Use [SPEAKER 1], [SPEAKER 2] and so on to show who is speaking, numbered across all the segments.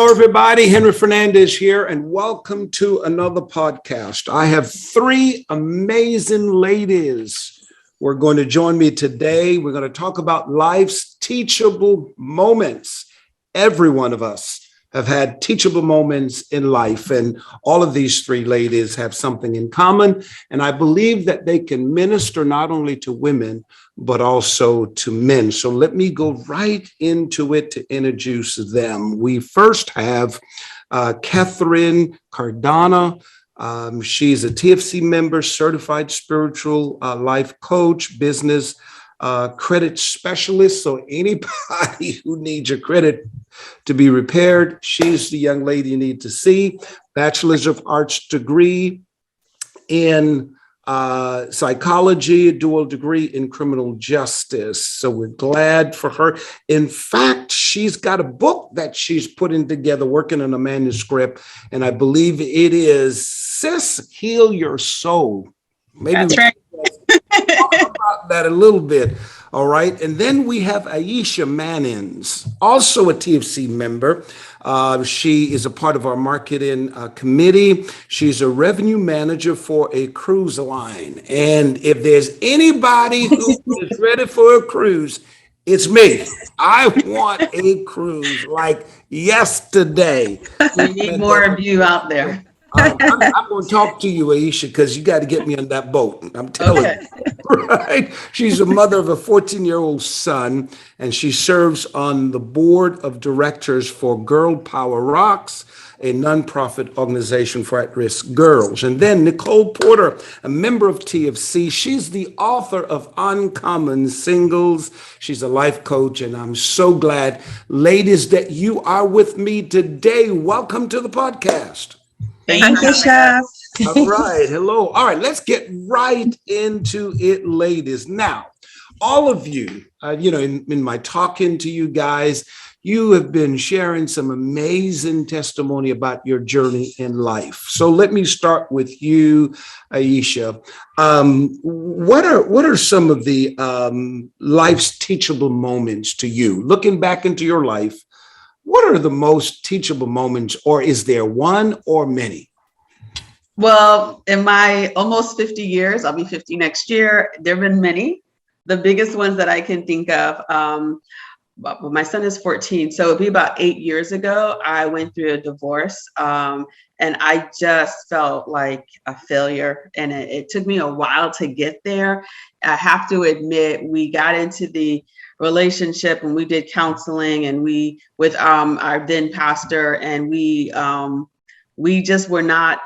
[SPEAKER 1] Hello, everybody. Henry Fernandez here, and welcome to another podcast. I have three amazing ladies who are going to join me today. We're going to talk about life's teachable moments. Every one of us have had teachable moments in life, and all of these three ladies have something in common. And I believe that they can minister not only to women, but also to men. So let me go right into it to introduce them. We first have Catherine Cardona. She's a TFC member, certified spiritual life coach, business credit specialist. So anybody who needs your credit to be repaired, she's the young lady you need to see. Bachelor's of Arts degree in psychology, a dual degree in criminal justice. So we're glad for her. In fact, she's got a book that she's putting together, working on a manuscript, and I believe it is Sis, Heal Your Soul. Maybe
[SPEAKER 2] that's right.
[SPEAKER 1] Talk about that a little bit. All right. And then we have Aisha Mannins, also a TFC member. She is a part of our marketing committee. She's a revenue manager for a cruise line. And if there's anybody who is ready for a cruise, it's me. I want a cruise like yesterday.
[SPEAKER 2] We need more of you out there.
[SPEAKER 1] I'm going to talk to you, Aisha, because you got to get me on that boat. I'm telling you, right? She's a mother of a 14-year-old son, and she serves on the board of directors for Girl Power Rocks, a nonprofit organization for at-risk girls. And then Nicole Porter, a member of TFC. She's the author of Uncommon Singles. She's a life coach, and I'm so glad, ladies, that you are with me today. Welcome to the podcast.
[SPEAKER 2] Thank you, Chef.
[SPEAKER 1] All right. Hello. All right. Let's get right into it, ladies. Now, all of you, in my talking to you guys, you have been sharing some amazing testimony about your journey in life. So let me start with you, Aisha. What are some of the life's teachable moments to you? Looking back into your life, what are the most teachable moments, or is there one or many?
[SPEAKER 2] Well, in my almost 50 years, I'll be 50 next year, there have been many. The biggest ones that I can think of, well, my son is 14, so it'd be about 8 years ago, I went through a divorce, and I just felt like a failure, and it took me a while to get there. I have to admit, we got into the relationship and we did counseling, and we with our then pastor, and we just were not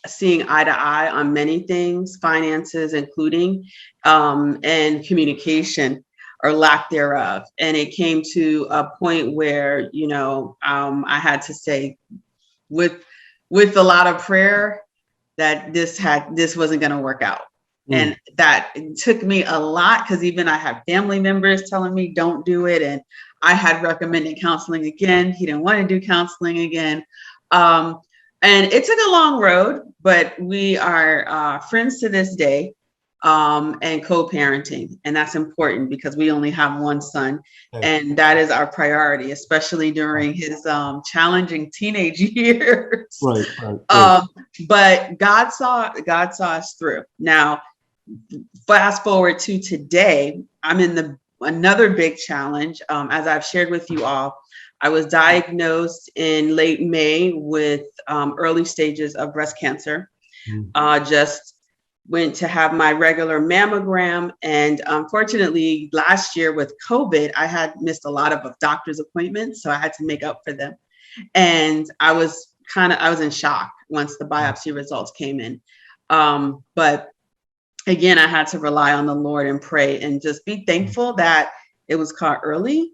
[SPEAKER 2] seeing eye to eye on many things, finances including, and communication or lack thereof. And it came to a point where I had to say, with a lot of prayer, that this wasn't going to work out. And that took me a lot, because even I have family members telling me don't do it. And I had recommended counseling again. He didn't want to do counseling again. And it took a long road, but we are friends to this day, and co-parenting. And that's important because we only have one son. And that is our priority, especially during his challenging teenage years.
[SPEAKER 1] Right.
[SPEAKER 2] But God saw us through. Now, fast forward to today, I'm in another big challenge. As I've shared with you all, I was diagnosed in late May with early stages of breast cancer. Just went to have my regular mammogram. And unfortunately, last year with COVID, I had missed a lot of doctor's appointments. So I had to make up for them. And I was in shock once the biopsy results came in. But again, I had to rely on the Lord and pray and just be thankful that it was caught early.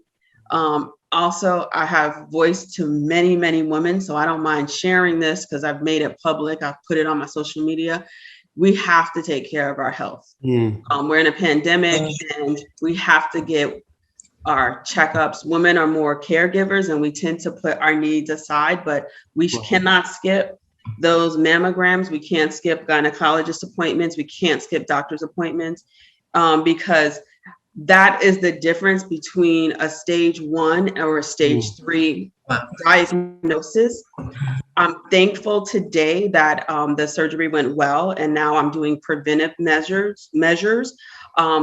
[SPEAKER 2] Also, I have voice to many, many women, so I don't mind sharing this because I've made it public. I've put it on my social media. We have to take care of our health. We're in a pandemic, and we have to get our checkups. Women are more caregivers, and we tend to put our needs aside, but we cannot skip those mammograms. We can't skip gynecologist appointments. We can't skip doctor's appointments, because that is the difference between a stage 1 or a stage 3 diagnosis. I'm thankful today that the surgery went well, and now I'm doing preventive measures,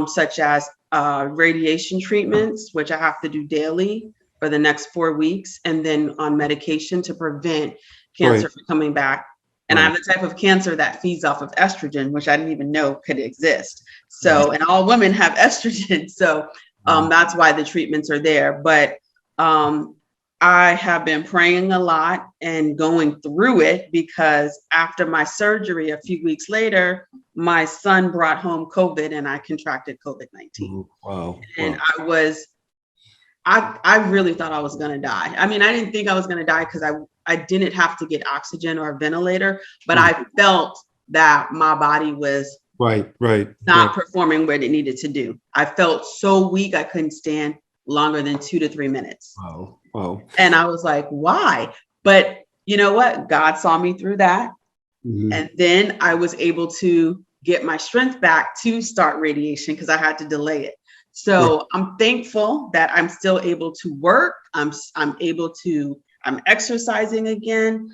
[SPEAKER 2] such as radiation treatments, which I have to do daily for the next 4 weeks, and then on medication to prevent cancer from coming back. And I have the type of cancer that feeds off of estrogen, which I didn't even know could exist. So, and all women have estrogen. So that's why the treatments are there. But I have been praying a lot and going through it, because after my surgery, a few weeks later, my son brought home COVID and I contracted COVID-19.
[SPEAKER 1] Wow.
[SPEAKER 2] And I really thought I was going to die. I mean, I didn't think I was going to die because I didn't have to get oxygen or a ventilator, but I felt that my body was not performing what it needed to do. I felt so weak. I couldn't stand longer than 2 to 3 minutes.
[SPEAKER 1] Wow.
[SPEAKER 2] And I was like, why? But you know what? God saw me through that. And then I was able to get my strength back to start radiation, because I had to delay it. So I'm thankful that I'm still able to work. I'm exercising again,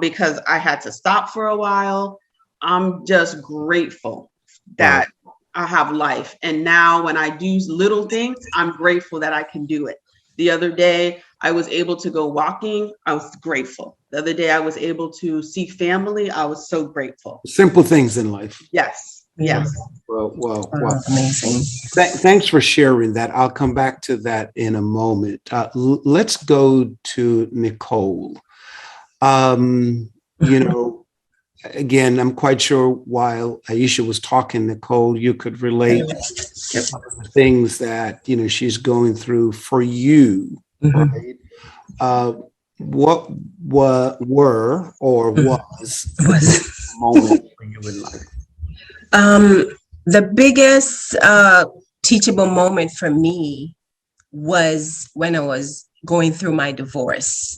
[SPEAKER 2] because I had to stop for a while. I'm just grateful that I have life. And now when I do little things, I'm grateful that I can do it. The other day I was able to go walking. I was grateful. The other day I was able to see family. I was so grateful.
[SPEAKER 1] Simple things in life.
[SPEAKER 2] Yes.
[SPEAKER 1] Wow.
[SPEAKER 3] Amazing.
[SPEAKER 1] Thanks for sharing that. I'll come back to that in a moment. Let's go to Nicole. Again, I'm quite sure while Aisha was talking, Nicole, you could relate the things that, she's going through for you, right? What were or was the moment for you in life?
[SPEAKER 3] The biggest teachable moment for me was when I was going through my divorce,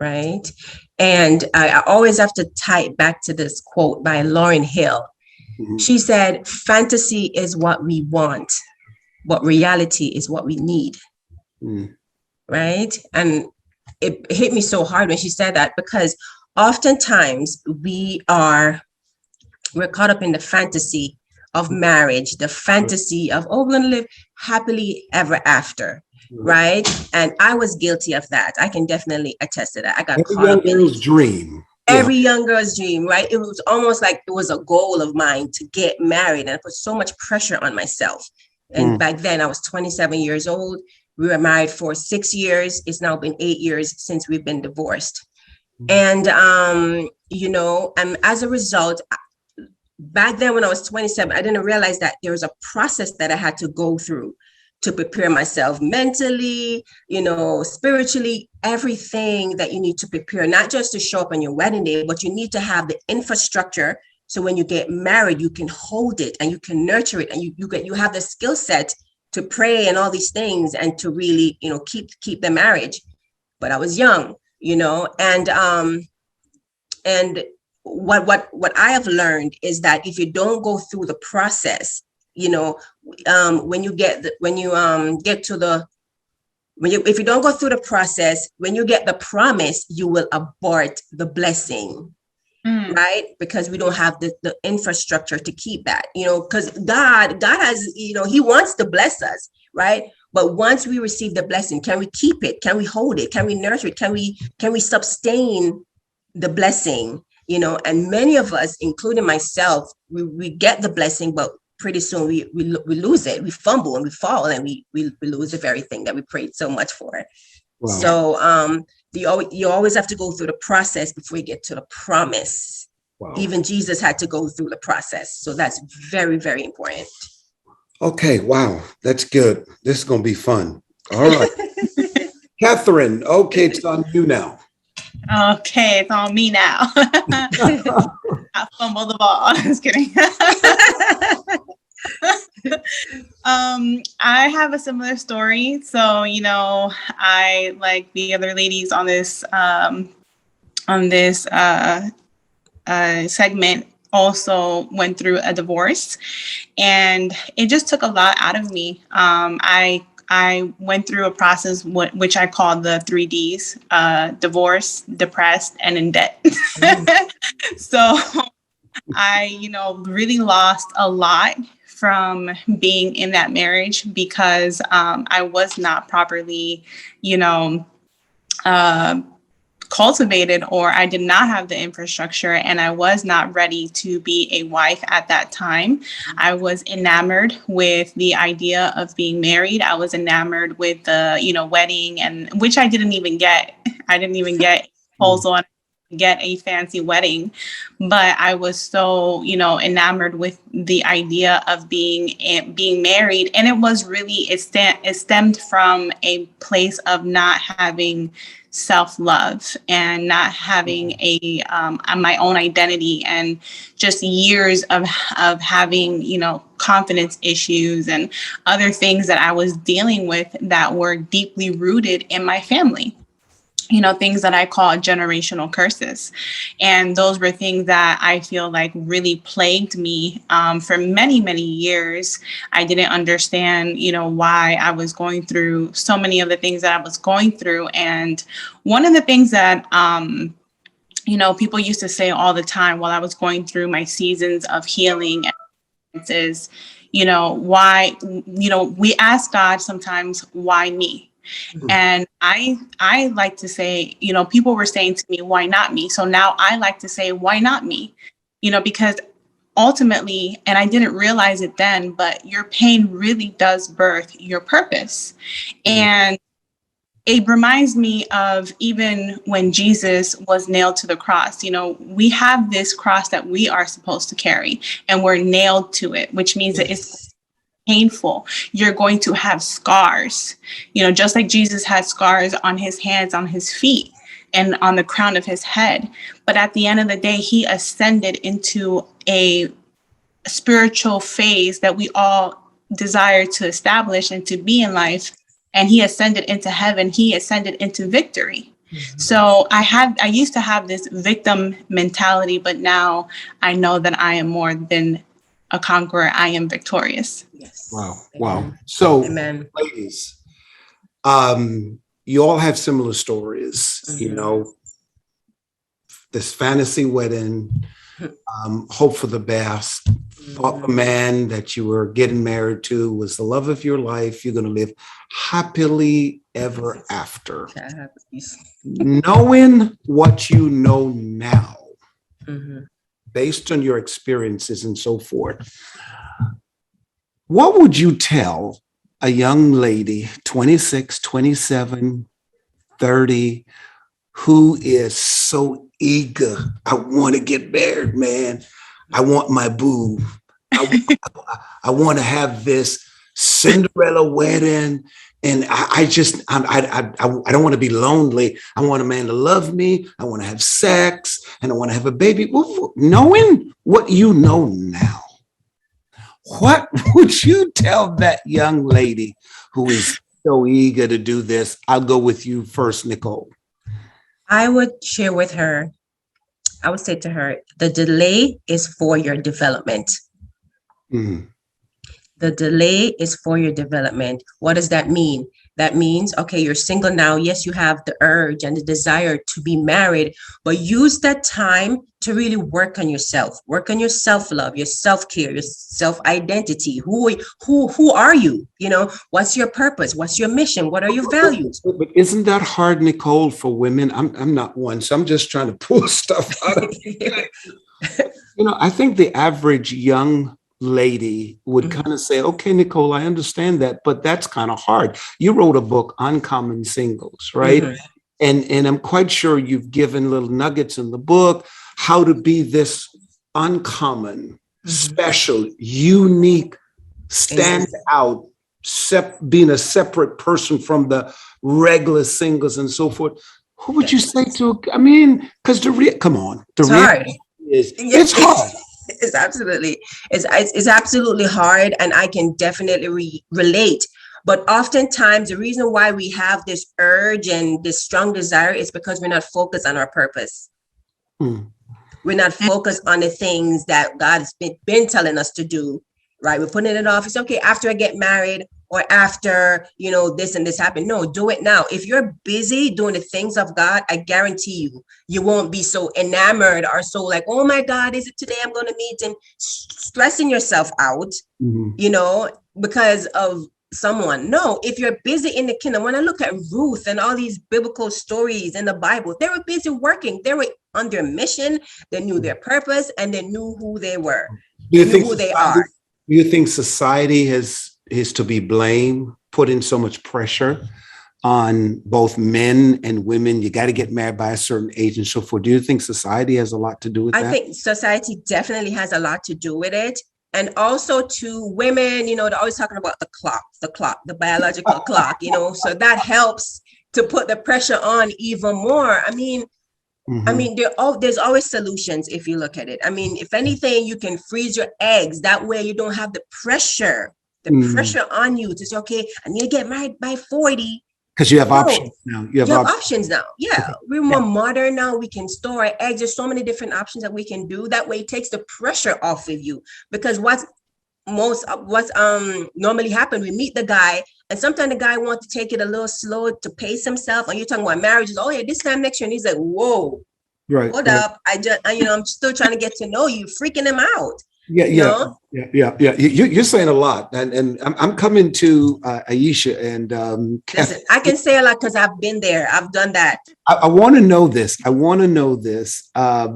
[SPEAKER 3] right? And I always have to tie it back to this quote by Lauryn Hill. She said, fantasy is what we want, but reality is what we need, right? And it hit me so hard when she said that, because oftentimes we're caught up in the fantasy of marriage, the fantasy of, we're going to live happily ever after, right? And I was guilty of that. I can definitely attest to that. I got caught up in
[SPEAKER 1] Every young girl's dream.
[SPEAKER 3] Every young girl's dream, right? It was almost like it was a goal of mine to get married, and I put so much pressure on myself. And back then I was 27 years old. We were married for 6 years. It's now been 8 years since we've been divorced. And, and as a result, back then when I was 27, I didn't realize that there was a process that I had to go through to prepare myself mentally, spiritually, everything that you need to prepare, not just to show up on your wedding day, but you need to have the infrastructure. So when you get married, you can hold it and you can nurture it, and you have the skill set to pray and all these things and to really, keep the marriage. But I was young, and what I have learned is that if you don't go through the process, if you don't go through the process, when you get the promise, you will abort the blessing, right? Because we don't have the infrastructure to keep that, because God has, he wants to bless us, right? But once we receive the blessing, can we keep it? Can we hold it? Can we nurture it? Can we sustain the blessing? And many of us, including myself, we get the blessing, but pretty soon we lose it. We fumble and we fall, and we lose the very thing that we prayed so much for. Wow. So you always have to go through the process before you get to the promise. Wow. Even Jesus had to go through the process. So that's very, very important.
[SPEAKER 1] Okay. Wow. That's good. This is going to be fun. All right. Catherine, okay, it's on you now.
[SPEAKER 4] Okay, it's on me now. I fumbled the ball. Just kidding. I have a similar story. So, I, like the other ladies on this segment, also went through a divorce, and it just took a lot out of me. I went through a process which I call the 3Ds: divorce, depressed, and in debt. So I, really lost a lot from being in that marriage because I was not properly, uh, cultivated, or I did not have the infrastructure, and I was not ready to be a wife at that time. I was enamored with the idea of being married. I was enamored with the, wedding, and which I didn't even get. I didn't even get proposal on get a fancy wedding, but I was so, enamored with the idea of being married. And it was really, it stemmed from a place of not having self-love and not having my own identity, and just years of having, confidence issues and other things that I was dealing with that were deeply rooted in my family. Things that I call generational curses. And those were things that I feel like really plagued me for many, many years. I didn't understand, why I was going through so many of the things that I was going through. And one of the things that, people used to say all the time while I was going through my seasons of healing is, why, we ask God sometimes, why me? And I like to say, people were saying to me, why not me? So now I like to say, why not me? Because ultimately, and I didn't realize it then, but your pain really does birth your purpose. And it reminds me of even when Jesus was nailed to the cross. We have this cross that we are supposed to carry, and we're nailed to it, which means that it's painful. You're going to have scars, just like Jesus had scars on his hands, on his feet, and on the crown of his head. But at the end of the day, he ascended into a spiritual phase that we all desire to establish and to be in life. And he ascended into heaven. He ascended into victory. So I used to have this victim mentality, but now I know that I am more than a conqueror. I am victorious.
[SPEAKER 3] Yes.
[SPEAKER 1] Wow. So,
[SPEAKER 3] Amen.
[SPEAKER 1] ladies, you all have similar stories, this fantasy wedding, hope for the best, thought the man that you were getting married to was the love of your life. You're going to live happily ever after. Knowing what you know now, based on your experiences and so forth, what would you tell a young lady, 26, 27, 30, who is so eager? I want to get married, man. I want my boo. I want to have this Cinderella wedding. And I don't want to be lonely. I want a man to love me. I want to have sex, and I want to have a baby. Knowing what you know now, what would you tell that young lady who is so eager to do this? I'll go with you first, Nicole.
[SPEAKER 3] I would share with her, I would say to her, the delay is for your development.
[SPEAKER 1] Mm-hmm.
[SPEAKER 3] The delay is for your development. What does that mean? That means, okay, you're single now. Yes, you have the urge and the desire to be married, but use that time to really work on yourself, work on your self-love, your self-care, your self-identity. Who are you? What's your purpose? What's your mission? What are your values?
[SPEAKER 1] But isn't that hard, Nicole, for women? I'm not one, so I'm just trying to pull stuff out of I think the average young lady would kind of say, okay, Nicole, I understand that, but that's kind of hard. You wrote a book, Uncommon Singles, right? And I'm quite sure you've given little nuggets in the book, how to be this uncommon, special, unique, stand out, being a separate person from the regular singles and so forth. Who would you say to? I mean, because come on,
[SPEAKER 3] it's hard.
[SPEAKER 1] It's hard.
[SPEAKER 3] It's absolutely hard, and I can definitely relate. But oftentimes, the reason why we have this urge and this strong desire is because we're not focused on our purpose. We're not focused on the things that God's been telling us to do, right? We're putting it off. It's okay after I get married or after, this and this happened. No, do it now. If you're busy doing the things of God, I guarantee you won't be so enamored or so like, oh my God, is it today I'm going to meet him? Stressing yourself out, because of someone. No, if you're busy in the kingdom, when I look at Ruth and all these biblical stories in the Bible, they were busy working. They were on their mission. They knew their purpose and they knew who they were.
[SPEAKER 1] Do you think
[SPEAKER 3] who they are.
[SPEAKER 1] Do you think society is to be blamed, putting so much pressure on both men and women? You got to get married by a certain age and so forth. Do you think society has a lot to do with that?
[SPEAKER 3] I think society definitely has a lot to do with it. And also to women, they're always talking about the biological clock, so that helps to put the pressure on even more. I mean, there's always solutions if you look at it. I mean, if anything, you can freeze your eggs. That way you don't have the pressure on you to say, okay, I need to get married by 40.
[SPEAKER 1] Because you have options now.
[SPEAKER 3] You have options now. Yeah. We're more modern now. We can store our eggs. There's so many different options that we can do. That way it takes the pressure off of you. Because what's normally happen, we meet the guy and sometimes the guy wants to take it a little slow to pace himself. And you're talking about marriages. Oh yeah, this time next year. And he's like, whoa, hold up. I'm still trying to get to know you, freaking him out.
[SPEAKER 1] Yeah. You're saying a lot, and I'm coming to Aisha and
[SPEAKER 3] listen, I can say a lot because I've been there. I've done that.
[SPEAKER 1] I want to know this.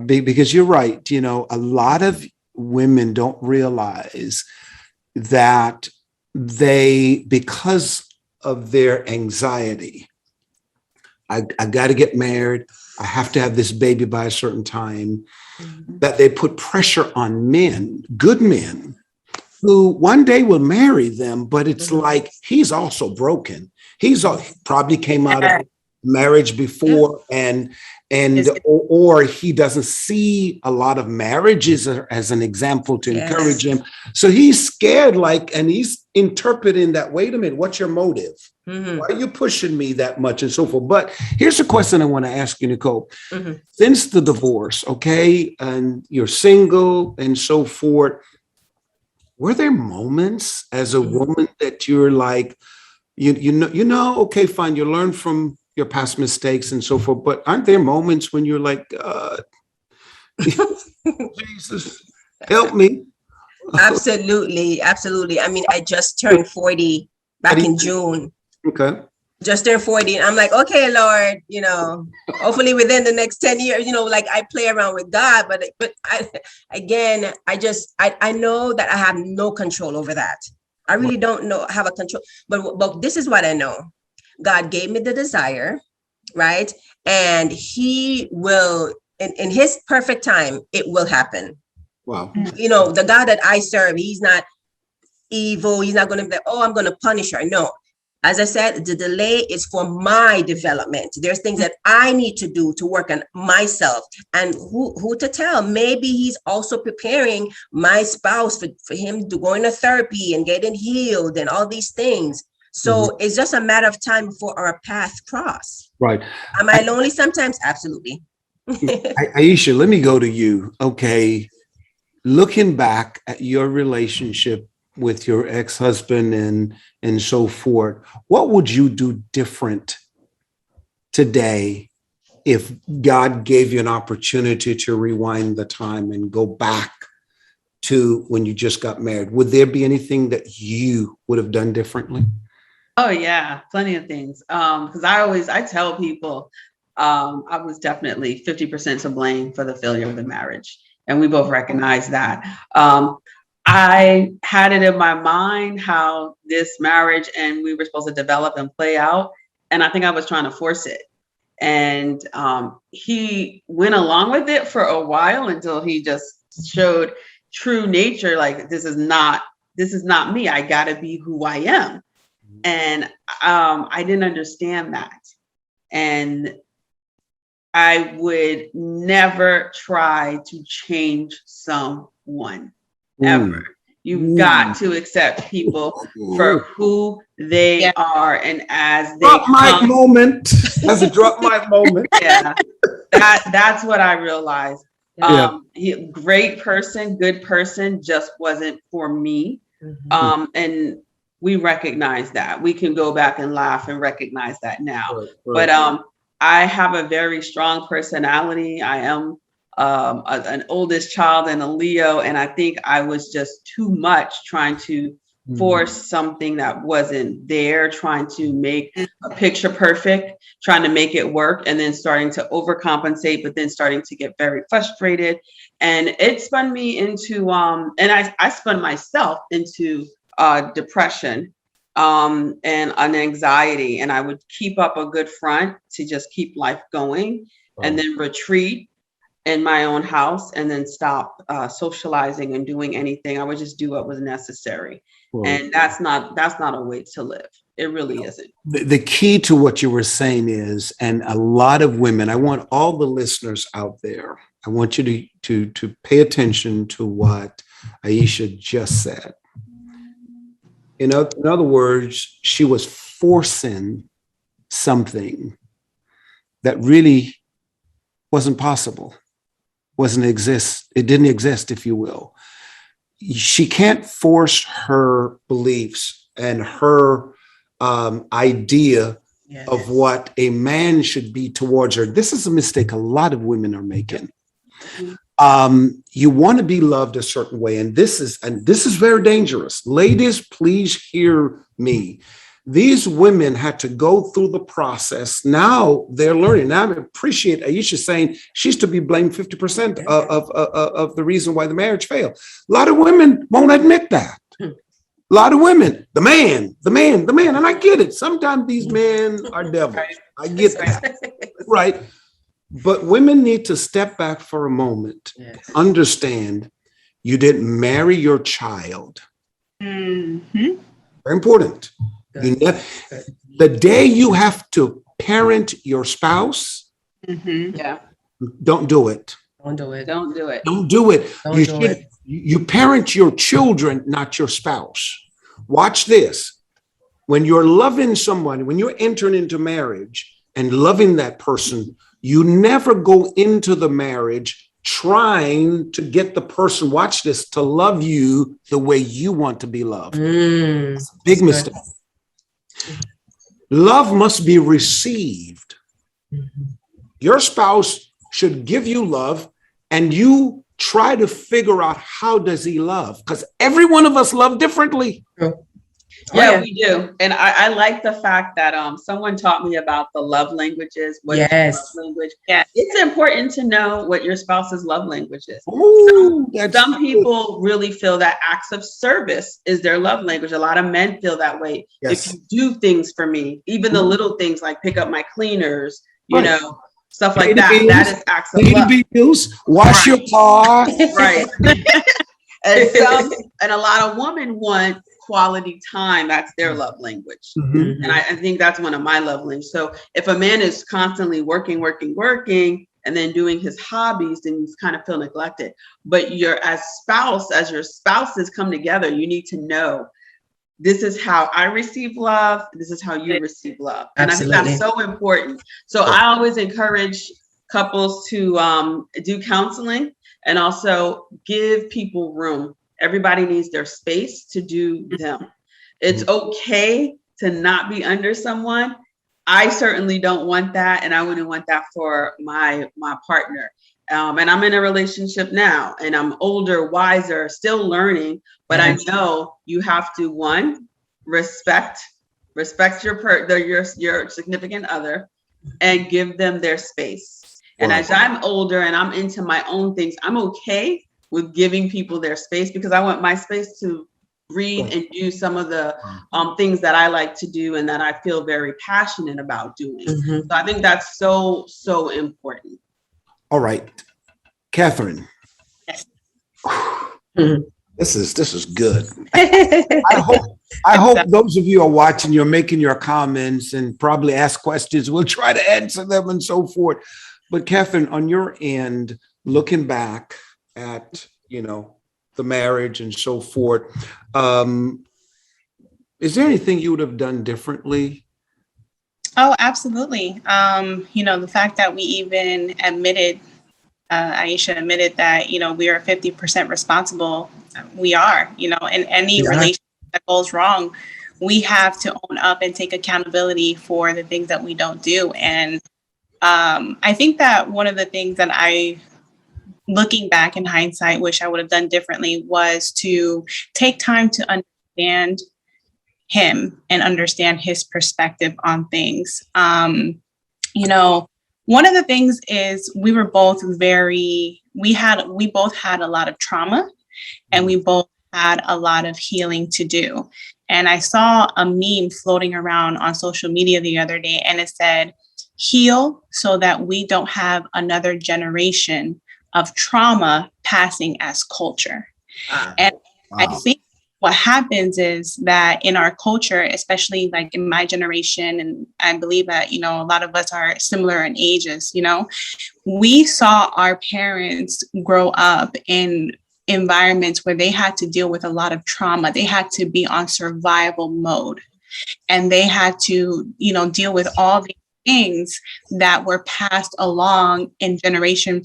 [SPEAKER 1] Because you're right. A lot of women don't realize that because of their anxiety, I got to get married. I have to have this baby by a certain time. That they put pressure on men, good men, who one day will marry them, but it's like he's also broken. He's probably came out of marriage before, or he doesn't see a lot of marriages as an example to encourage him. So he's scared, and he's interpreting that. Wait a minute, what's your motive? Why are you pushing me that much and so forth? But here's a question I want to ask you, Nicole. Since the divorce, okay, and you're single and so forth, were there moments as a woman that you're like, okay, fine, you learn from your past mistakes and so forth, but aren't there moments when you're like, Jesus, help me?
[SPEAKER 3] Absolutely. I mean, I just turned 40 back in June.
[SPEAKER 1] Okay.
[SPEAKER 3] Just turned 40. And I'm like, okay, Lord, hopefully within the next 10 years, I play around with God, but I know that I have no control over that. I really don't have a control, but this is what I know. God gave me the desire, right? And he will, in his perfect time, it will happen.
[SPEAKER 1] Wow.
[SPEAKER 3] The God that I serve, he's not evil. He's not going to be like, oh, I'm going to punish her. No. As I said, the delay is for my development. There's things that I need to do to work on myself. And who to tell? Maybe he's also preparing my spouse for him to go into therapy and getting healed and all these things. So it's just a matter of time before our paths cross.
[SPEAKER 1] Right.
[SPEAKER 3] Am I lonely sometimes? Absolutely.
[SPEAKER 1] Aisha, let me go to you. Okay. Looking back at your relationship with your ex-husband and so forth, what would you do different today if God gave you an opportunity to rewind the time and go back to when you just got married? Would there be anything that you would have done differently?
[SPEAKER 2] Oh yeah, plenty of things. Because I tell people I was definitely 50% to blame for the failure of the marriage. And we both recognize that. I had it in my mind how this marriage and we were supposed to develop and play out. And I think I was trying to force it. And he went along with it for a while until he just showed true nature. Like, this is not me. I got to be who I am. And I didn't understand that. And I would never try to change someone. Ever. You've got to accept people for who they are and as they
[SPEAKER 1] drop my moment. That's a drop my moment.
[SPEAKER 2] Yeah, that's what I realized. Great person, good person, just wasn't for me. And we recognize that. We can go back and laugh and recognize that now. But I have a very strong personality. I am an oldest child and a Leo, and I think I was just too much trying to force something that wasn't there, trying to make a picture perfect, trying to make it work, and then starting to overcompensate, but then starting to get very frustrated. And it spun me into, and I spun myself into depression and an anxiety. And I would keep up a good front to just keep life going, and then retreat in my own house, and then stop socializing and doing anything. I would just do what was necessary. And that's not a way to live. It really isn't.
[SPEAKER 1] The key to what you were saying is, and a lot of women, I want all the listeners out there, I want you to pay attention to what Aisha just said. In other words, she was forcing something that really wasn't possible, it didn't exist, if you will. She can't force her beliefs and her idea of what a man should be towards her. This is a mistake a lot of women are making. You want to be loved a certain way, and this is very dangerous. Ladies, please hear me. These women had to go through the process. Now they're learning. Now I appreciate Aisha saying she's to be blamed 50% of the reason why the marriage failed. A lot of women won't admit that. A lot of women, the man, and I get it. Sometimes these men are devils. I get that, right? But women need to step back for a moment, understand you didn't marry your child. Very important. The day you have to parent your spouse, don't do it. You parent your children, not your spouse. Watch this. When you're loving someone, when you're entering into marriage and loving that person, you never go into the marriage trying to get the person, watch this, to love you the way you want to be loved. Big mistake. Love must be received. Your spouse should give you love, and you try to figure out how does he love, because every one of us love differently.
[SPEAKER 2] Yeah, we do. And I like the fact that someone taught me about the love languages. What is your love language? Yeah. It's important to know what your spouse's love language is.
[SPEAKER 1] Ooh,
[SPEAKER 2] some people really feel that acts of service is their love language. A lot of men feel that way. If you do things for me, even the little things like pick up my cleaners, you know, stuff like that, that is acts of love.
[SPEAKER 1] Bills, wash your car.
[SPEAKER 2] Right. And a lot of women want quality time. That's their love language. And I think that's one of my love languages. So if a man is constantly working, and then doing his hobbies, then you kind of feel neglected. But as your spouses come together, you need to know, this is how I receive love. This is how you receive love. And I think that's so important. So I always encourage couples to do counseling and also give people room. Everybody needs their space to do them. It's okay to not be under someone. I certainly don't want that, and I wouldn't want that for my partner. And I'm in a relationship now, and I'm older, wiser, still learning. But I know you have to, one, respect your significant other, and give them their space. And as I'm older and I'm into my own things, I'm okay with giving people their space, because I want my space to read and do some of the things that I like to do and that I feel very passionate about doing. So I think that's so, so important.
[SPEAKER 1] All right, Catherine. This is good. I hope those of you are watching, you're making your comments and probably ask questions. We'll try to answer them and so forth. But Catherine, on your end, looking back at, the marriage and so forth, is there anything you would have done differently?
[SPEAKER 4] Oh, absolutely. The fact that we even admitted Aisha admitted that, we are 50% responsible. We are, in any relationship that goes wrong, we have to own up and take accountability for the things that we don't do. And I think that one of the things that looking back in hindsight, wish I would have done differently was to take time to understand him and understand his perspective on things. One of the things is we both had a lot of trauma, and we both had a lot of healing to do. And I saw a meme floating around on social media the other day, and it said, heal so that we don't have another generation of trauma passing as culture. And I think what happens is that in our culture, especially like in my generation, and I believe that, a lot of us are similar in ages, we saw our parents grow up in environments where they had to deal with a lot of trauma. They had to be on survival mode, and they had to, deal with all the things that were passed along in generation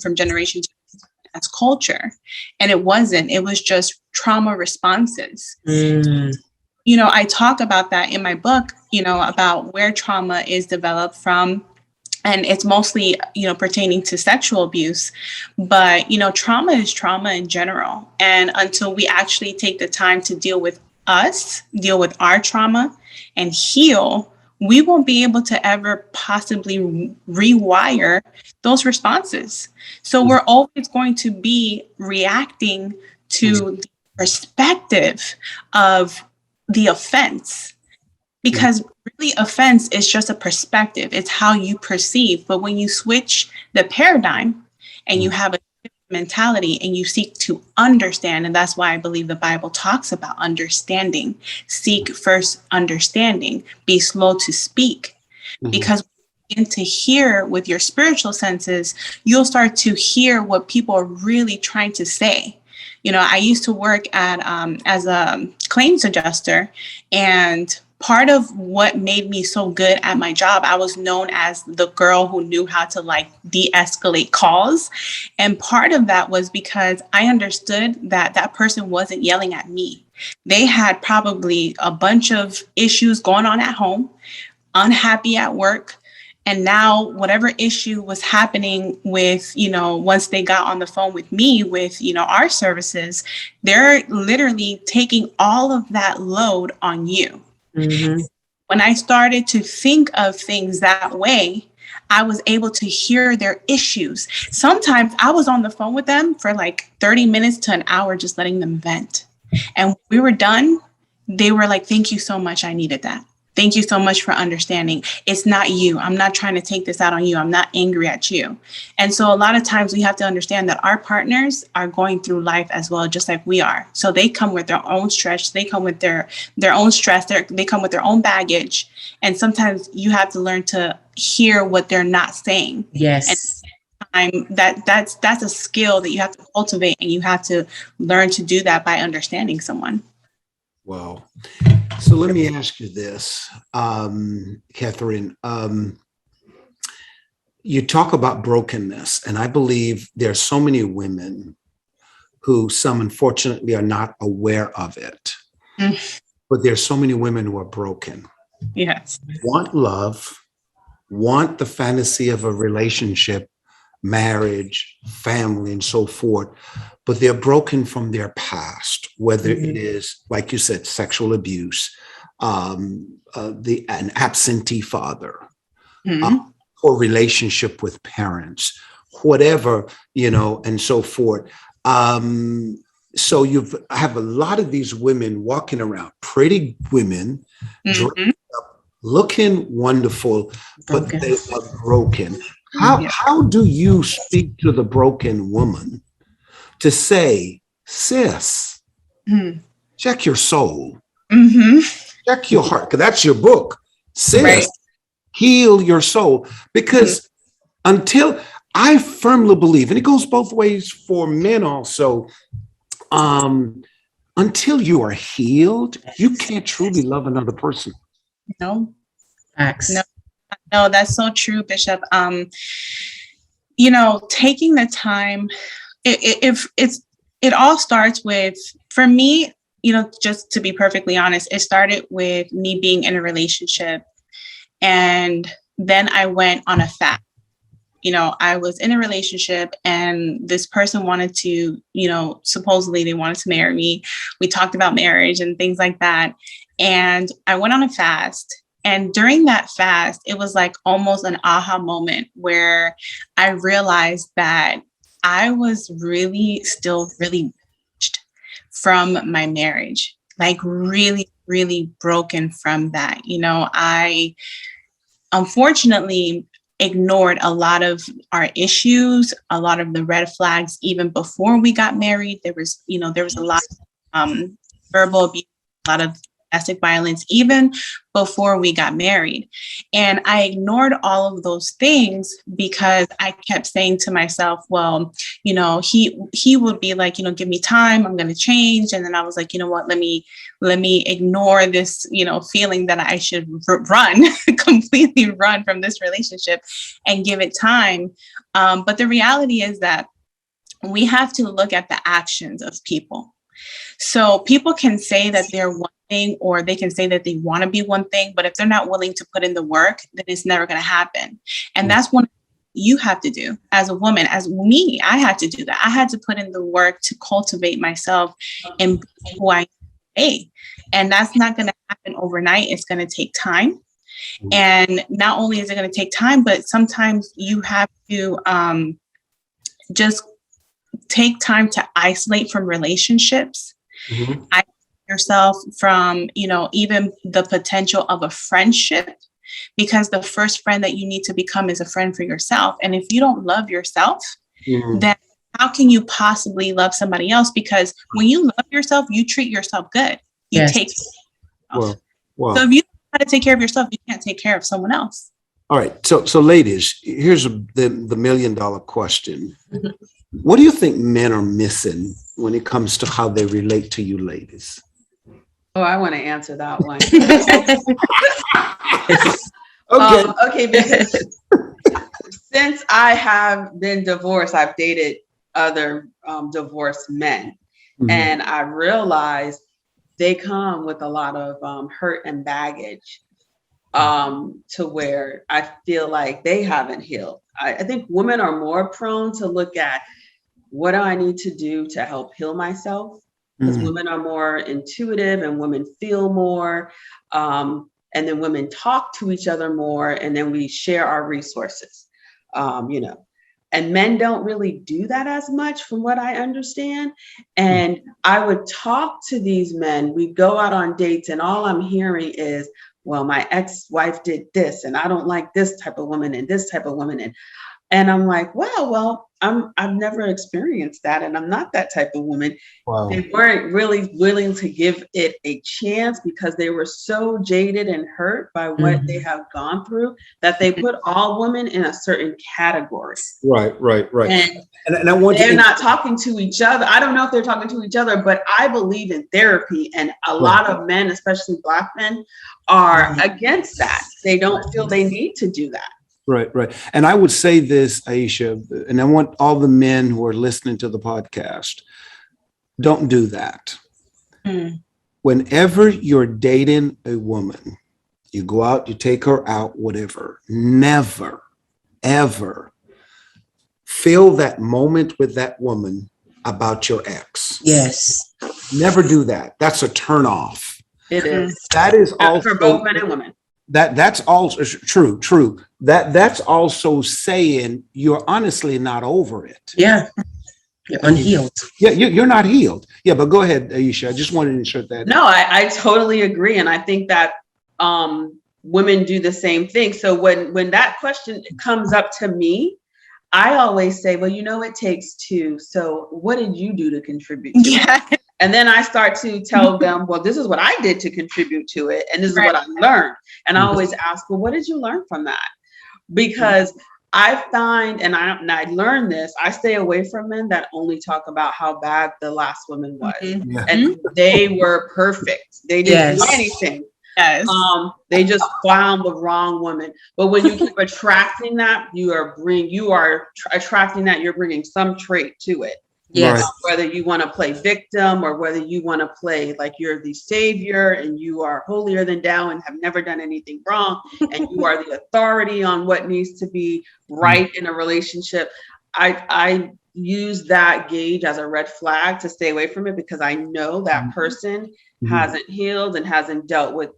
[SPEAKER 4] as culture. And it was just trauma responses. I talk about that in my book, about where trauma is developed from. And it's mostly, pertaining to sexual abuse. But, trauma is trauma in general. And until we actually take the time to deal with our trauma and heal, we won't be able to ever possibly rewire those responses. So we're always going to be reacting to the perspective of the offense, because really offense is just a perspective. It's how you perceive. But when you switch the paradigm and you have a mentality and you seek to understand, and that's why I believe the Bible talks about understanding. Seek first understanding, be slow to speak, because when you begin to hear with your spiritual senses, you'll start to hear what people are really trying to say. I used to work at as a claims adjuster, and part of what made me so good at my job, I was known as the girl who knew how to de-escalate calls. And part of that was because I understood that that person wasn't yelling at me. They had probably a bunch of issues going on at home, unhappy at work. And now whatever issue was happening with, once they got on the phone with me, with, our services, they're literally taking all of that load on you. When I started to think of things that way, I was able to hear their issues. Sometimes I was on the phone with them for 30 minutes to an hour, just letting them vent. And when we were done, they were like, thank you so much. I needed that. Thank you so much for understanding. It's not you. I'm not trying to take this out on you. I'm not angry at you. And so a lot of times we have to understand that our partners are going through life as well, just like we are. So they come with their own stress. They come with their own stress. They come with their own baggage. And sometimes you have to learn to hear what they're not saying.
[SPEAKER 3] Yes.
[SPEAKER 4] And that's a skill that you have to cultivate, and you have to learn to do that by understanding someone.
[SPEAKER 1] Wow. So let me ask you this, Catherine. You talk about brokenness, and I believe there are so many women who, some unfortunately are not aware of it, but there's so many women who are broken.
[SPEAKER 4] Yes.
[SPEAKER 1] Want love, want the fantasy of a relationship, marriage, family, and so forth, but they're broken from their past, whether it is, like you said, sexual abuse, an absentee father, or relationship with parents, whatever, and so forth. So I have a lot of these women walking around, pretty women, dressed up, looking wonderful, but they are broken. How do you speak to the broken woman to say, sis, check your soul, check your heart, because that's your book, sis, heal your soul. Because until, I firmly believe, and it goes both ways for men also, until you are healed, you can't truly love another person.
[SPEAKER 4] No.
[SPEAKER 3] Facts.
[SPEAKER 4] No, that's so true, Bishop. taking the time, it all starts with, for me, just to be perfectly honest, it started with me being in a relationship. And then I went on a fast. I was in a relationship and this person wanted to, supposedly they wanted to marry me. We talked about marriage and things like that. And I went on a fast. And during that fast, it was like almost an aha moment where I realized that I was really still really from my marriage, like really, really broken from that. I unfortunately ignored a lot of our issues, a lot of the red flags, even before we got married. There was a lot of verbal abuse, a lot of domestic violence, even before we got married. And I ignored all of those things because I kept saying to myself, well, he would be like, give me time, I'm going to change. And then I was like, you know what, let me ignore this, feeling that I should completely run from this relationship and give it time. But the reality is that we have to look at the actions of people. So people can say that they're one thing, or they can say that they want to be one thing, but if they're not willing to put in the work, then it's never going to happen. And that's one you have to do as a woman. As me, I had to do that. I had to put in the work to cultivate myself and be who I am. And that's not going to happen overnight. It's going to take time. And not only is it going to take time, but sometimes you have to just take time to isolate from relationships.
[SPEAKER 1] Mm-hmm.
[SPEAKER 4] Isolate yourself from, even the potential of a friendship, because the first friend that you need to become is a friend for yourself. And if you don't love yourself, then how can you possibly love somebody else? Because when you love yourself, you treat yourself good. You take care of yourself.
[SPEAKER 1] Well.
[SPEAKER 4] So if you know how to take care of yourself, you can't take care of someone else.
[SPEAKER 1] All right. So ladies, here's the $1 million question. What do you think men are missing when it comes to how they relate to you ladies?
[SPEAKER 2] Oh, I want to answer that one.
[SPEAKER 1] Okay.
[SPEAKER 2] Okay, because since I have been divorced, I've dated other divorced men, and I realized they come with a lot of hurt and baggage, to where I feel like they haven't healed. I think women are more prone to look at, what do I need to do to help heal myself? Because women are more intuitive and women feel more. And then women talk to each other more, and then we share our resources, and men don't really do that as much from what I understand. And I would talk to these men, we go out on dates, and all I'm hearing is, well, my ex-wife did this, and I don't like this type of woman and this type of woman. And I'm like, well, I've never experienced that, and I'm not that type of woman. Wow. They weren't really willing to give it a chance because they were so jaded and hurt by what they have gone through that they put all women in a certain category.
[SPEAKER 1] Right. And I want
[SPEAKER 2] they're not talking to each other. I don't know if they're talking to each other, but I believe in therapy, and a lot of men, especially Black men, are against that. They don't feel they need to do that.
[SPEAKER 1] Right. And I would say this, Aisha, and I want all the men who are listening to the podcast, don't do that. Whenever you're dating a woman, you go out, you take her out, whatever, never, ever feel that moment with that woman about your ex.
[SPEAKER 3] Yes.
[SPEAKER 1] Never do that. That's a turn off.
[SPEAKER 2] It is.
[SPEAKER 1] That is also
[SPEAKER 2] for both men and women.
[SPEAKER 1] That's also true. That's also saying you're honestly not over it.
[SPEAKER 3] Yeah. You're unhealed.
[SPEAKER 1] Yeah, you're not healed. Yeah, but go ahead, Aisha. I just wanted to insert that.
[SPEAKER 2] No, I totally agree. And I think that women do the same thing. So when that question comes up to me, I always say, well, it takes two. So what did you do to contribute to it? And then I start to tell them, well, this is what I did to contribute to it. And this is what I learned. And I always ask, well, what did you learn from that? Because I find, and I learned this, I stay away from men that only talk about how bad the last woman was. And they were perfect. They didn't do anything.
[SPEAKER 4] Yes.
[SPEAKER 2] They just found the wrong woman. But when you keep attracting that, you are attracting that. You're bringing some trait to it.
[SPEAKER 3] Yes.
[SPEAKER 1] Right.
[SPEAKER 2] Whether you want to play victim or whether you want to play like you're the savior and you are holier than thou and have never done anything wrong and you are the authority on what needs to be right in a relationship. I use that gauge as a red flag to stay away from it, because I know that person hasn't healed and hasn't dealt with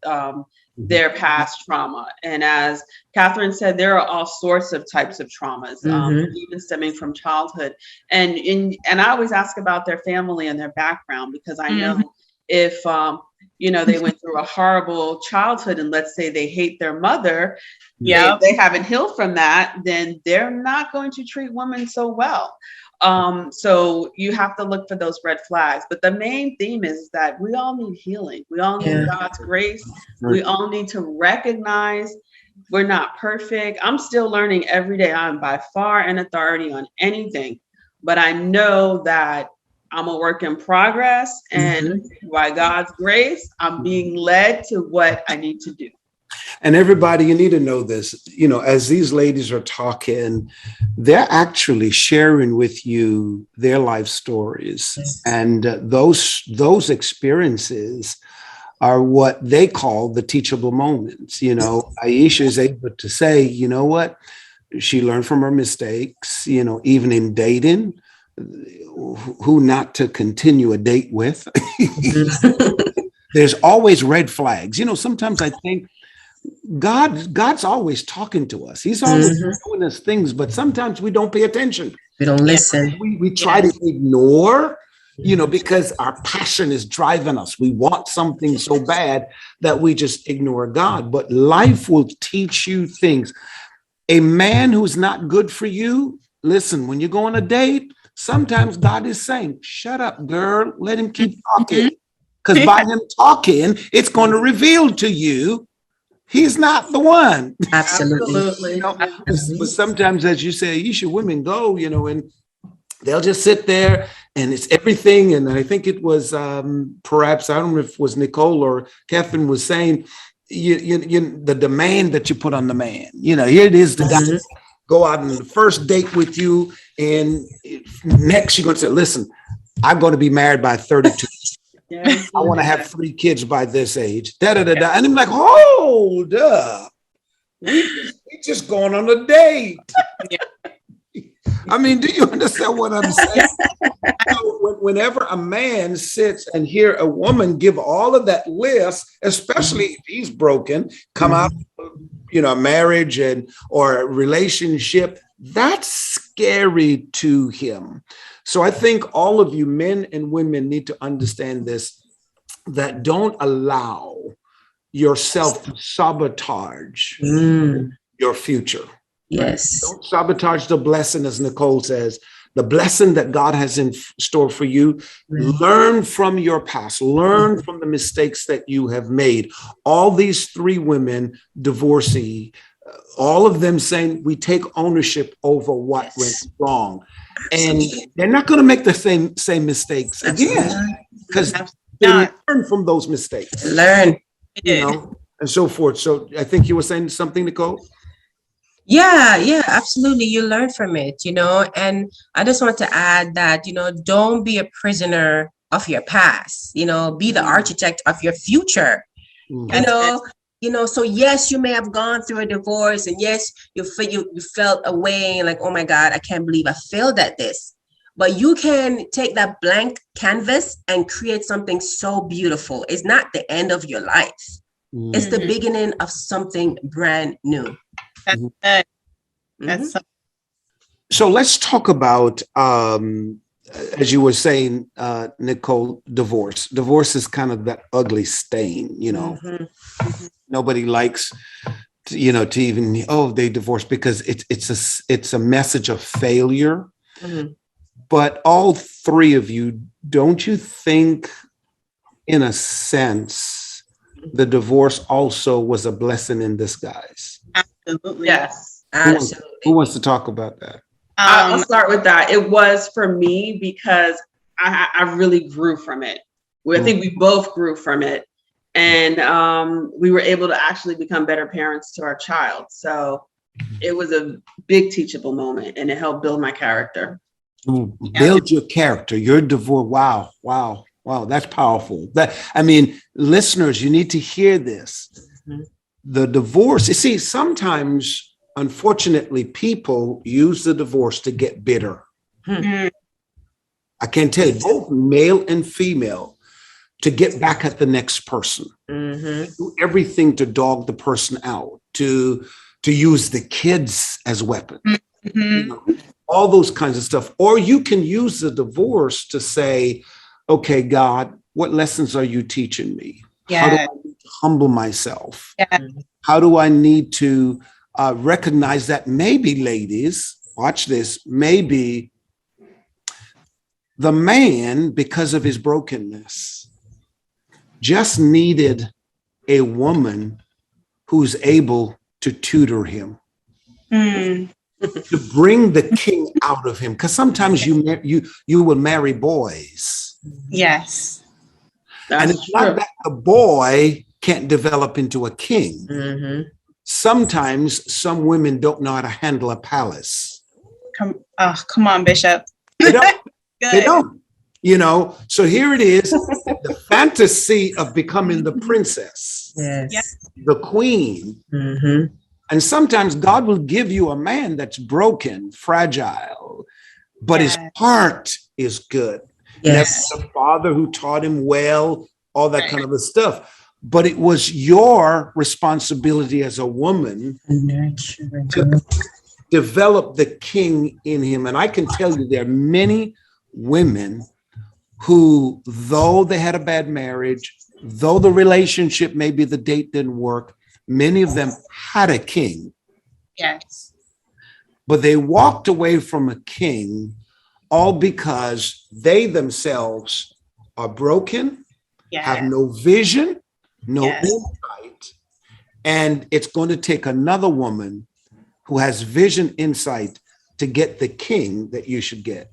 [SPEAKER 2] their past trauma. And as Catherine said, there are all sorts of types of traumas, even stemming from childhood. And I always ask about their family and their background, because I know if they went through a horrible childhood and let's say they hate their mother, if they haven't healed from that, then they're not going to treat women so well. So you have to look for those red flags. But the main theme is that we all need healing. We all need God's grace.
[SPEAKER 1] Right.
[SPEAKER 2] We all need to recognize we're not perfect. I'm still learning every day. I'm by far an authority on anything, but I know that I'm a work in progress, and by God's grace, I'm being led to what I need to do.
[SPEAKER 1] And everybody, you need to know this, as these ladies are talking, they're actually sharing with you their life stories. Yes. And those experiences are what they call the teachable moments. Aisha is able to say, you know what? She learned from her mistakes, even in dating, who not to continue a date with. There's always red flags. Sometimes I think God's always talking to us. He's always doing us things, but sometimes we don't pay attention.
[SPEAKER 3] We don't listen.
[SPEAKER 1] We try to ignore, because our passion is driving us. We want something so bad that we just ignore God. But life will teach you things. A man who's not good for you, listen, when you go on a date, sometimes God is saying, shut up, girl, let him keep talking. Because by him talking, it's going to reveal to you he's not the one.
[SPEAKER 3] Absolutely.
[SPEAKER 1] But sometimes, as you say, women go, and they'll just sit there and it's everything. And I think it was perhaps, I don't know if it was Nicole or Catherine was saying, the demand that you put on the man. Here it is, the guy go out on the first date with you. And next you're going to say, listen, I'm going to be married by 32. I want to have 3 kids by this age. And I'm like, hold up. We just going on a date. I mean, do you understand what I'm saying? Whenever a man sits and hear a woman give all of that list, especially if he's broken, come out of, a marriage or a relationship, that's scary to him. So I think all of you men and women need to understand this, that don't allow yourself to sabotage your future.
[SPEAKER 3] Yes.
[SPEAKER 1] Don't sabotage the blessing, as Nicole says, the blessing that God has in store for you. Learn from your past, learn from the mistakes that you have made. All these 3 women, divorcee, all of them saying we take ownership over what went wrong. And they're not going to make the same mistakes again, because they learn from those mistakes.
[SPEAKER 3] Learn.
[SPEAKER 1] And so forth. So I think you were saying something, Nicole?
[SPEAKER 3] Yeah, absolutely. You learn from it, and I just want to add that, don't be a prisoner of your past, be the architect of your future, so yes, you may have gone through a divorce, and yes, you felt away and like, oh my God, I can't believe I failed at this. But you can take that blank canvas and create something so beautiful. It's not the end of your life. It's the beginning of something brand new.
[SPEAKER 4] That's good. That's
[SPEAKER 1] so let's talk about, as you were saying, Nicole, divorce. Divorce is kind of that ugly stain, Nobody likes, to even, they divorced, because it's a message of failure. But all 3 of you, don't you think, in a sense, the divorce also was a blessing in disguise?
[SPEAKER 4] absolutely.
[SPEAKER 2] Yes.
[SPEAKER 3] Absolutely.
[SPEAKER 1] Who wants to talk about that?
[SPEAKER 2] I'll start with that. It was for me because I really grew from it. I think we both grew from it. And we were able to actually become better parents to our child. So it was a big teachable moment, and it helped build my character.
[SPEAKER 1] Build your character. Your divorce. Wow. That's powerful. Listeners, you need to hear this.
[SPEAKER 2] Mhm.
[SPEAKER 1] The divorce, you see, sometimes, unfortunately, people use the divorce to get bitter.
[SPEAKER 4] Mm.
[SPEAKER 1] I can tell you, both male and female, to get back at the next person.
[SPEAKER 2] Mm-hmm.
[SPEAKER 1] Do everything to dog the person out, to use the kids as weapons.
[SPEAKER 4] Mm-hmm.
[SPEAKER 1] You know, all those kinds of stuff. Or you can use the divorce to say, okay, God, what lessons are you teaching me? How do I need to humble myself?
[SPEAKER 4] Yeah.
[SPEAKER 1] How do I need to recognize that maybe, ladies, watch this, maybe the man, because of his brokenness, just needed a woman who's able to tutor him.
[SPEAKER 4] Mm.
[SPEAKER 1] To bring the king out of him, because sometimes you will marry boys,
[SPEAKER 4] Yes.
[SPEAKER 1] and it's not that the boy can't develop into a king.
[SPEAKER 2] Mm-hmm.
[SPEAKER 1] Sometimes some women don't know how to handle a palace.
[SPEAKER 4] Come on, Bishop.
[SPEAKER 1] They don't.
[SPEAKER 4] Good.
[SPEAKER 1] They don't. You know. So here it is: the fantasy of becoming the princess,
[SPEAKER 2] Yes.
[SPEAKER 1] the queen.
[SPEAKER 2] Mm-hmm.
[SPEAKER 1] And sometimes God will give you a man that's broken, fragile, but his heart is good.
[SPEAKER 2] Yes.
[SPEAKER 1] The father who taught him well, all that kind of stuff. But it was your responsibility as a woman to develop the king in him. And I can tell you there are many women who, though they had a bad marriage, though the relationship, maybe the date didn't work, many of them had a king.
[SPEAKER 4] Yes.
[SPEAKER 1] But they walked away from a king all because they themselves are broken, have no vision, no insight. And it's going to take another woman who has vision, insight to get the king that you should get.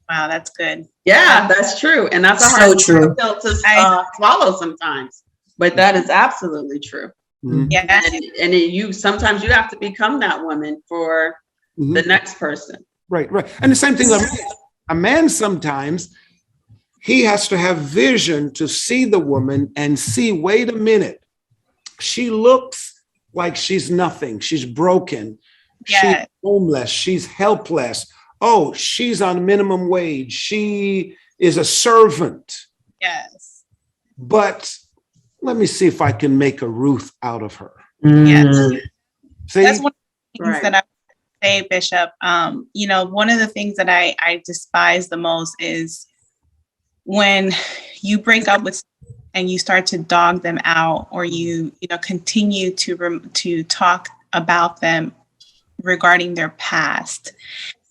[SPEAKER 4] Wow, that's good.
[SPEAKER 2] Yeah, that's true. And that's a hard pill to swallow sometimes. But that is absolutely true.
[SPEAKER 1] Mm-hmm.
[SPEAKER 4] Yeah.
[SPEAKER 2] And you sometimes you have to become that woman for the next person.
[SPEAKER 1] Right. And the same thing, a man sometimes, he has to have vision to see the woman and see, wait a minute, she looks like she's nothing. She's broken.
[SPEAKER 4] Yes.
[SPEAKER 1] She's homeless. She's helpless. Oh, she's on minimum wage. She is a servant.
[SPEAKER 4] Yes.
[SPEAKER 1] But let me see if I can make a Ruth out of her.
[SPEAKER 4] Yes.
[SPEAKER 1] See?
[SPEAKER 4] That's one of the things that I say, Bishop. One of the things that I despise the most is when you break up with and you start to dog them out, or you continue to talk about them regarding their past.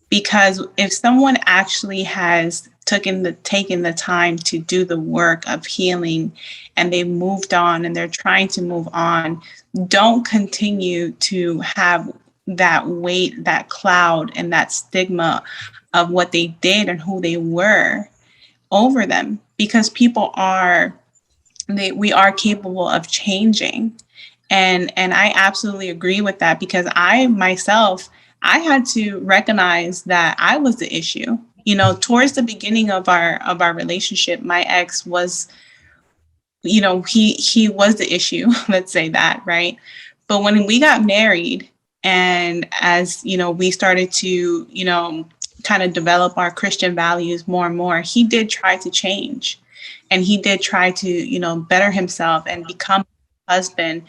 [SPEAKER 4] Because if someone actually has taken the time to do the work of healing, and they've moved on and they're trying to move on, don't continue to have that weight, that cloud, and that stigma of what they did and who they were over them, because we are capable of changing. And I absolutely agree with that, because I myself, I had to recognize that I was the issue. Towards the beginning of our relationship, my ex was, he was the issue, let's say that, right? But when we got married, and as, we started to, kind of develop our Christian values more and more, he did try to change, and he did try to, better himself and become a husband.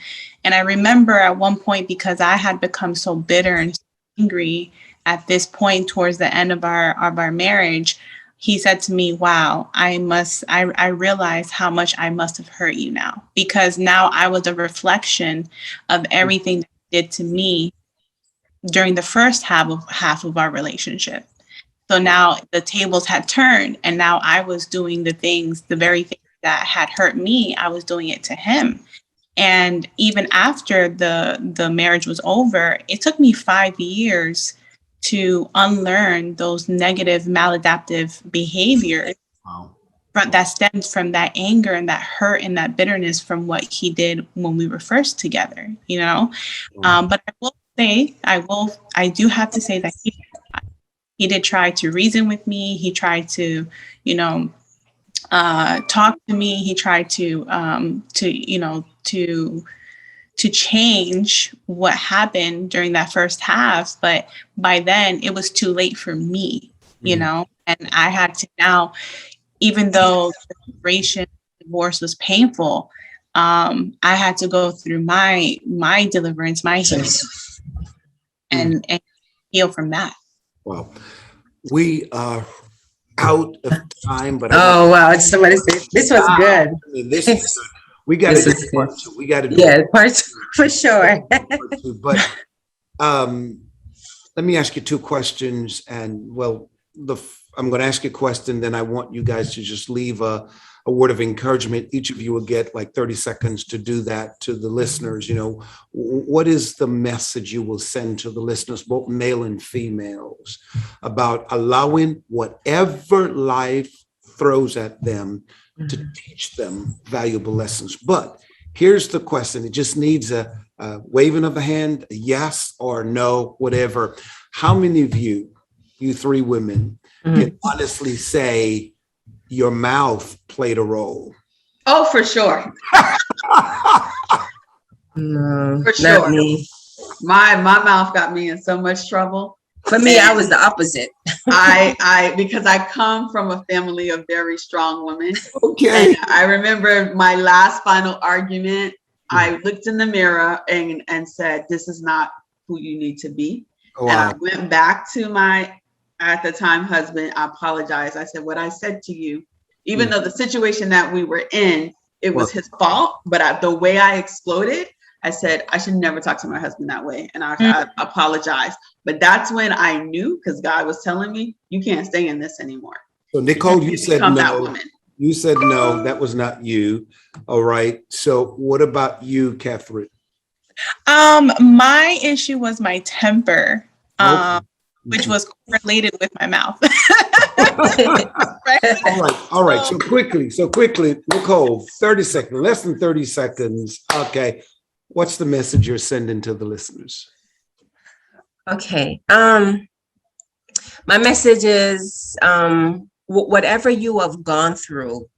[SPEAKER 4] And I remember at one point, because I had become so bitter and angry at this point towards the end of our marriage, he said to me, wow, I realize how much I must have hurt you now, because now I was a reflection of everything that he did to me during the first half of our relationship. So now the tables had turned, and now I was doing the very things that had hurt me, I was doing it to him. And even after the marriage was over, it took me 5 years to unlearn those negative maladaptive behaviors that stems from that anger and that hurt and that bitterness from what he did when we were first together, you know. But I do have to say that he did try to reason with me. He tried to, you know, talk to me. He tried to change what happened during that first half. But by then it was too late for me, you know, and I had to now, even though the separation, divorce was painful, I had to go through my deliverance, my healing, and heal from that.
[SPEAKER 1] Well, we are out of time, but
[SPEAKER 3] oh wow! Somebody said this was good.
[SPEAKER 1] I mean, this is good. We got to do part two. We got to do
[SPEAKER 3] part two for sure.
[SPEAKER 1] Part two. But let me ask you two questions, and well, I'm going to ask you a question, then I want you guys to just leave a word of encouragement. Each of you will get like 30 seconds to do that to the listeners. You know, what is the message you will send to the listeners, both male and females, about allowing whatever life throws at them to teach them valuable lessons? But here's the question. It just needs a waving of a hand, a yes or no, whatever. How many of you three women, can honestly say your mouth played a role?
[SPEAKER 2] Oh, for sure.
[SPEAKER 3] No,
[SPEAKER 2] For sure.
[SPEAKER 3] not me.
[SPEAKER 2] My mouth got me in so much trouble.
[SPEAKER 3] For me, I was the opposite.
[SPEAKER 2] Because I come from a family of very strong women.
[SPEAKER 1] Okay.
[SPEAKER 2] And I remember my last final argument. I looked in the mirror and said, "This is not who you need to be."
[SPEAKER 1] Wow.
[SPEAKER 2] And I went back to my, at the time, husband. I apologized. I said, "What I said to you, even though the situation that we were in, it was his fault, but the way I exploded, I said, I should never talk to my husband that way." And I apologized. But that's when I knew, because God was telling me, you can't stay in this anymore.
[SPEAKER 1] So Nicole, you said
[SPEAKER 2] Become that
[SPEAKER 1] no.
[SPEAKER 2] woman.
[SPEAKER 1] You said no, that was not you. All right. So what about you, Catherine?
[SPEAKER 4] My issue was my temper, which was correlated with my mouth.
[SPEAKER 1] All right. So quickly, Nicole, 30 seconds, less than 30 seconds. Okay. What's the message you're sending to the listeners?
[SPEAKER 3] Okay. My message is, whatever you have gone through,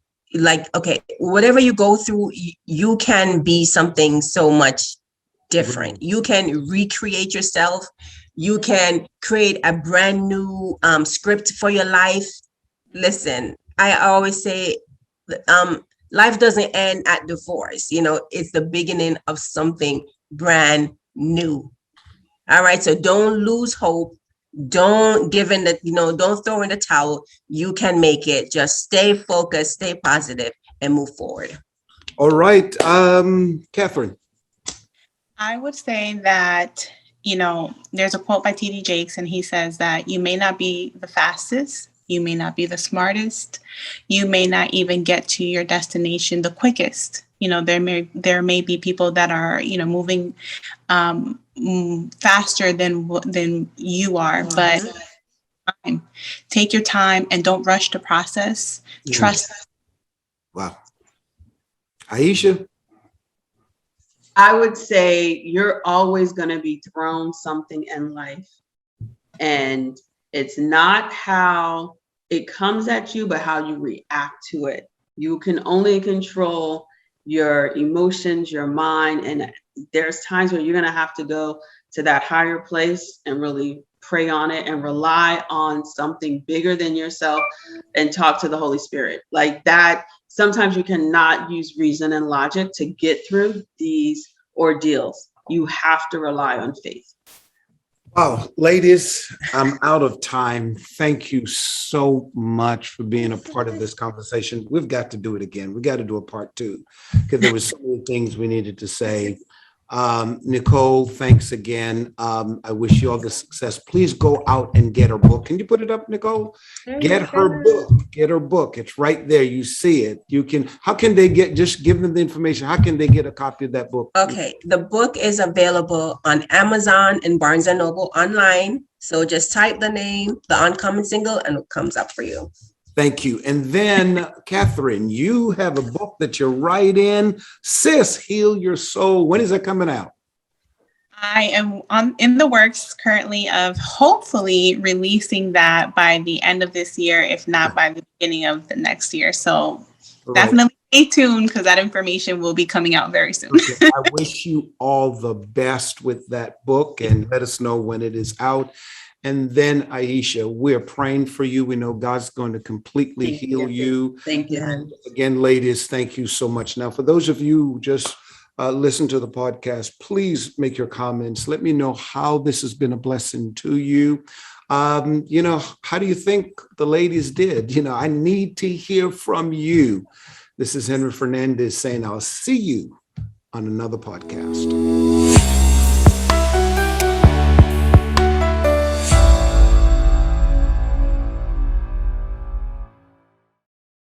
[SPEAKER 3] whatever you go through, you can be something so much different. You can recreate yourself. You can create a brand new script for your life. Listen, I always say, life doesn't end at divorce. You know, it's the beginning of something brand new. All right. So don't lose hope. Don't give in don't throw in the towel. You can make it. Just stay focused, stay positive, and move forward.
[SPEAKER 1] All right. Catherine.
[SPEAKER 4] I would say that, there's a quote by T.D. Jakes, and he says that you may not be the fastest, you may not be the smartest, you may not even get to your destination the quickest. There may be people that are, moving faster than you are, but take your time and don't rush the process. Trust.
[SPEAKER 1] Wow. Aisha?
[SPEAKER 2] I would say you're always going to be thrown something in life, and it's not how it comes at you, but how you react to it. You can only control your emotions, your mind, and there's times where you're going to have to go to that higher place and really pray on it and rely on something bigger than yourself and talk to the Holy Spirit. Like that, sometimes you cannot use reason and logic to get through these ordeals. You have to rely on faith.
[SPEAKER 1] Oh, ladies, I'm out of time. Thank you so much for being a part of this conversation. We've got to do it again. We got to do a part two because there were so many things we needed to say. Nicole, thanks again. I wish you all the success. Please go out and get her book. Can you put it up, Nicole? Get her book. Get her book. It's right there. You see it. How can they just give them the information? How can they get a copy of that book?
[SPEAKER 3] Okay. The book is available on Amazon and Barnes & Noble online. So just type the name, The Uncommon Single, and it comes up for you.
[SPEAKER 1] Thank you. And then, Catherine, you have a book that you're writing, Sis, Heal Your Soul. When is that coming out?
[SPEAKER 4] I am in the works currently of hopefully releasing that by the end of this year, if not by the beginning of the next year. So definitely stay tuned because that information will be coming out very soon.
[SPEAKER 1] Okay. I wish you all the best with that book, and let us know when it is out. And then, Aisha, we're praying for you. We know God's going to completely heal you.
[SPEAKER 2] Thank you.
[SPEAKER 1] And again, ladies, thank you so much. Now, for those of you who just listen to the podcast, please make your comments. Let me know how this has been a blessing to you. How do you think the ladies did? I need to hear from you. This is Henry Fernandez saying I'll see you on another podcast.